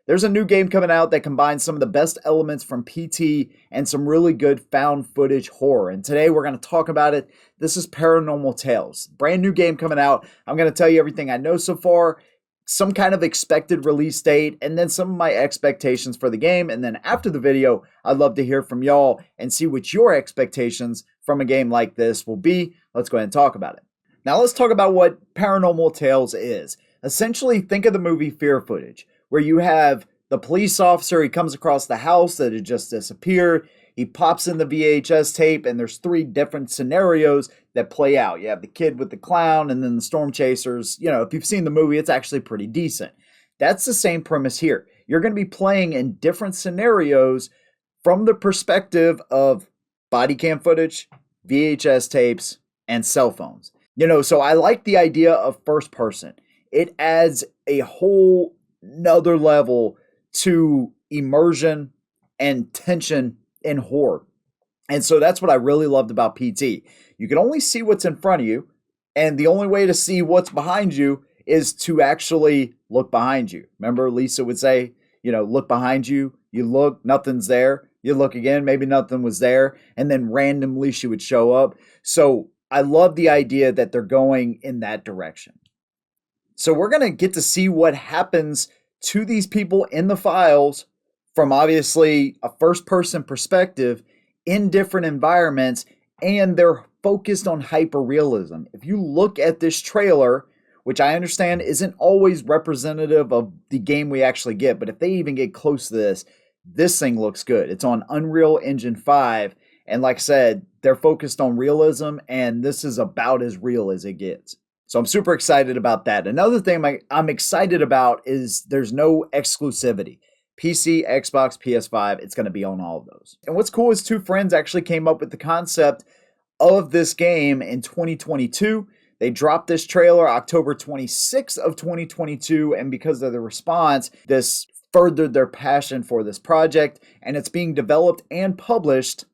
There's a new game coming out that combines some of the best elements from PT and some really good found footage horror. And today we're going to talk about it. This is Paranormal Tales. Brand new game coming out. I'm going to tell you everything I know so far, some kind of expected release date, and then some of my expectations for the game. And then after the video, I'd love to hear from y'all and see what your expectations from a game like this will be. Let's go ahead and talk about it. Now let's talk about what Paranormal Tales is. Essentially, think of the movie Fear Footage, where you have the police officer, he comes across the house that had just disappeared, he pops in the VHS tape, and there's 3 different scenarios that play out. You have the kid with the clown, and then the storm chasers. You know, if you've seen the movie, it's actually pretty decent. That's the same premise here. You're going to be playing in different scenarios from the perspective of body cam footage, VHS tapes, and cell phones. You know, so I like the idea of first person. It adds a whole nother level to immersion and tension in horror. And so that's what I really loved about PT. You can only see what's in front of you, and the only way to see what's behind you is to actually look behind you. Remember, Lisa would say, you know, look behind you, you look, nothing's there. You look again, maybe nothing was there, and then randomly she would show up. So I love the idea that they're going in that direction. So we're going to get to see what happens to these people in the files from obviously a first-person perspective in different environments, and they're focused on hyper-realism. If you look at this trailer, which I understand isn't always representative of the game we actually get, but if they even get close to this, this thing looks good. It's on Unreal Engine 5, and like I said, they're focused on realism, and this is about as real as it gets. So I'm super excited about that. Another thing I'm excited about is there's no exclusivity. PC, Xbox, PS5, it's going to be on all of those. And what's cool is 2 friends actually came up with the concept of this game in 2022. They dropped this trailer October 26th of 2022, and because of the response, this furthered their passion for this project, and it's being developed and published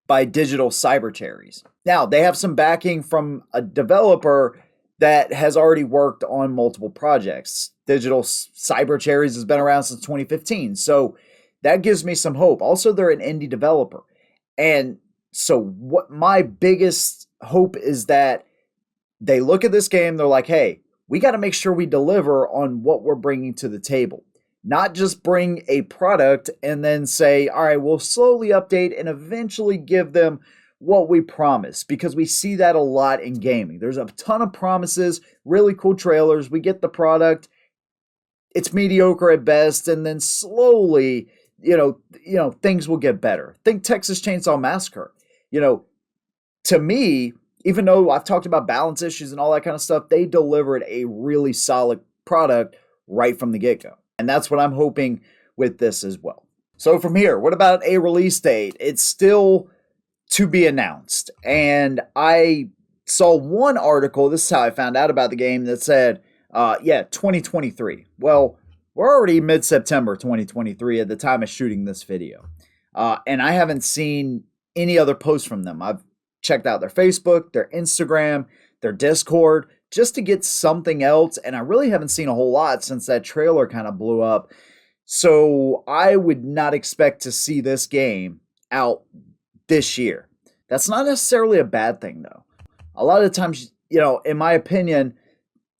by Digital Cyber Cherries. Now, they have some backing from a developer that has already worked on multiple projects. Digital Cyber Cherries has been around since 2015, so that gives me some hope. Also, they're an indie developer. And so what my biggest hope is that they look at this game, they're like, hey, we got to make sure we deliver on what we're bringing to the table. Not just bring a product and then say, all right, we'll slowly update and eventually give them what we promise, because we see that a lot in gaming. There's a ton of promises, really cool trailers. We get the product, it's mediocre at best, and then slowly, you know, things will get better. Think Texas Chainsaw Massacre. You know, to me, even though I've talked about balance issues and all that kind of stuff, they delivered a really solid product right from the get-go. And that's what I'm hoping with this as well. So from here, what about a release date? It's still to be announced. And I saw one article, this is how I found out about the game, that said, 2023. Well, we're already mid-September 2023 at the time of shooting this video. And I haven't seen any other posts from them. I've checked out their Facebook, their Instagram, their Discord, just to get something else. And I really haven't seen a whole lot since that trailer kind of blew up. So I would not expect to see this game out this year. That's not necessarily a bad thing, though. A lot of times, you know, in my opinion,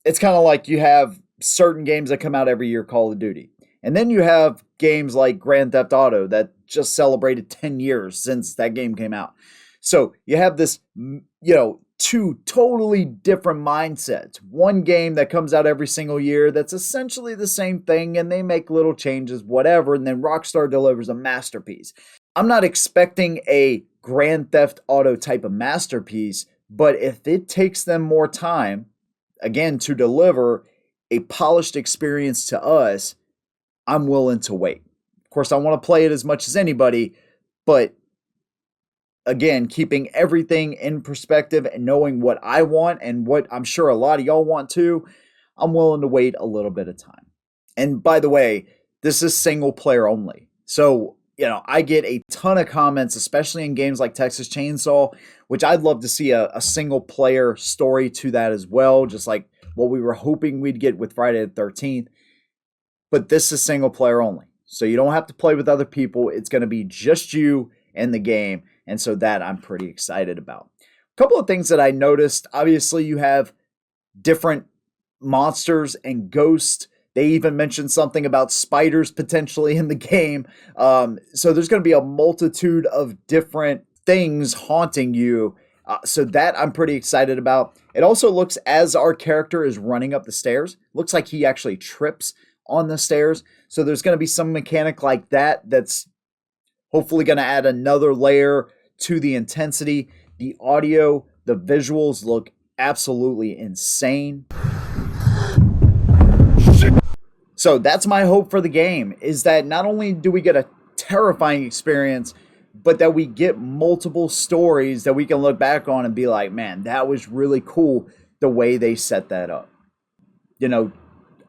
it's kind of like you have certain games that come out every year, Call of Duty. And then you have games like Grand Theft Auto that just celebrated 10 years since that game came out. So you have this, you know, 2 totally different mindsets. One game that comes out every single year that's essentially the same thing, and they make little changes, whatever, and then Rockstar delivers a masterpiece. I'm not expecting a Grand Theft Auto type of masterpiece, but if it takes them more time, again, to deliver a polished experience to us, I'm willing to wait. Of course, I want to play it as much as anybody, but again, keeping everything in perspective and knowing what I want and what I'm sure a lot of y'all want too, I'm willing to wait a little bit of time. And by the way, this is single player only. So, you know, I get a ton of comments, especially in games like Texas Chainsaw, which I'd love to see a single player story to that as well, just like what we were hoping we'd get with Friday the 13th. but this is single player only. So you don't have to play with other people. It's going to be just you and the game. And so that I'm pretty excited about. A couple of things that I noticed. Obviously, you have different monsters and ghosts. They even mentioned something about spiders potentially in the game. So there's going to be a multitude of different things haunting you. So that I'm pretty excited about. It also looks, as our character is running up the stairs, looks like he actually trips on the stairs. So there's going to be some mechanic like that that's hopefully going to add another layer to the intensity. The audio, the visuals look absolutely insane. So that's my hope for the game, is that not only do we get a terrifying experience, but that we get multiple stories that we can look back on and be like, man, that was really cool the way they set that up. You know,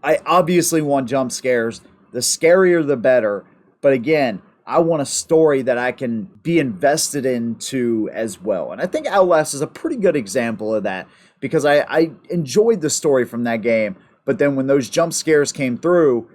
I obviously want jump scares. The scarier, the better. But again, I want a story that I can be invested into as well. And I think Outlast is a pretty good example of that, because I enjoyed the story from that game. But then when those jump scares came through,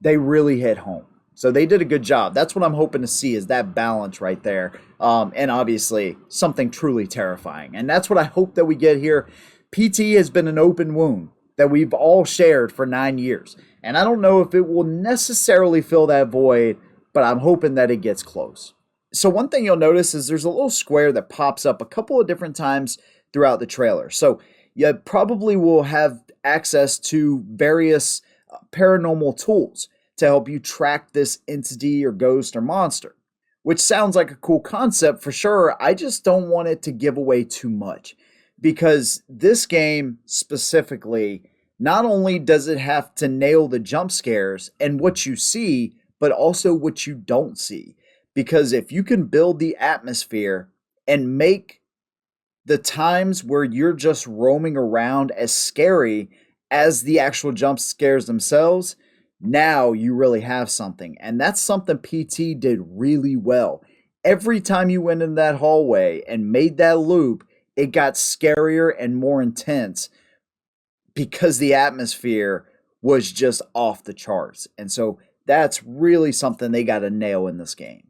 they really hit home. So they did a good job. That's what I'm hoping to see, is that balance right there. And obviously something truly terrifying. And that's what I hope that we get here. PT has been an open wound that we've all shared for 9 years. And I don't know if it will necessarily fill that void, but I'm hoping that it gets close. So one thing you'll notice is there's a little square that pops up a couple of different times throughout the trailer. So you probably will have access to various paranormal tools to help you track this entity or ghost or monster, which sounds like a cool concept for sure. I just don't want it to give away too much, because this game specifically, not only does it have to nail the jump scares and what you see, but also what you don't see. Because if you can build the atmosphere and make the times where you're just roaming around as scary as the actual jump scares themselves, now you really have something. And that's something PT did really well. Every time you went in that hallway and made that loop, it got scarier and more intense, because the atmosphere was just off the charts. And so that's really something they got to nail in this game.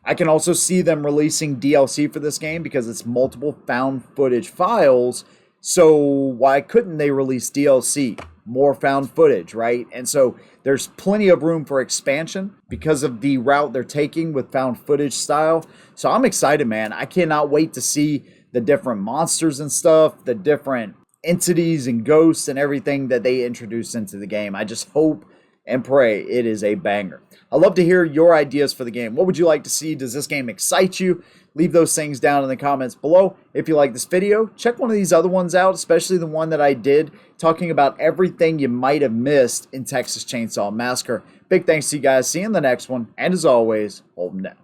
I can also see them releasing DLC for this game, because it's multiple found footage files. So why couldn't they release DLC? More found footage, right? And so there's plenty of room for expansion because of the route they're taking with found footage style. So I'm excited, man. I cannot wait to see the different monsters and stuff, the different entities and ghosts and everything that they introduce into the game. I just hope and pray it is a banger. I'd love to hear your ideas for the game. What would you like to see? Does this game excite you? Leave those things down in the comments below. If you like this video, check one of these other ones out, especially the one that I did talking about everything you might have missed in Texas Chainsaw Massacre. Big thanks to you guys. See you in the next one. And as always, hold them down.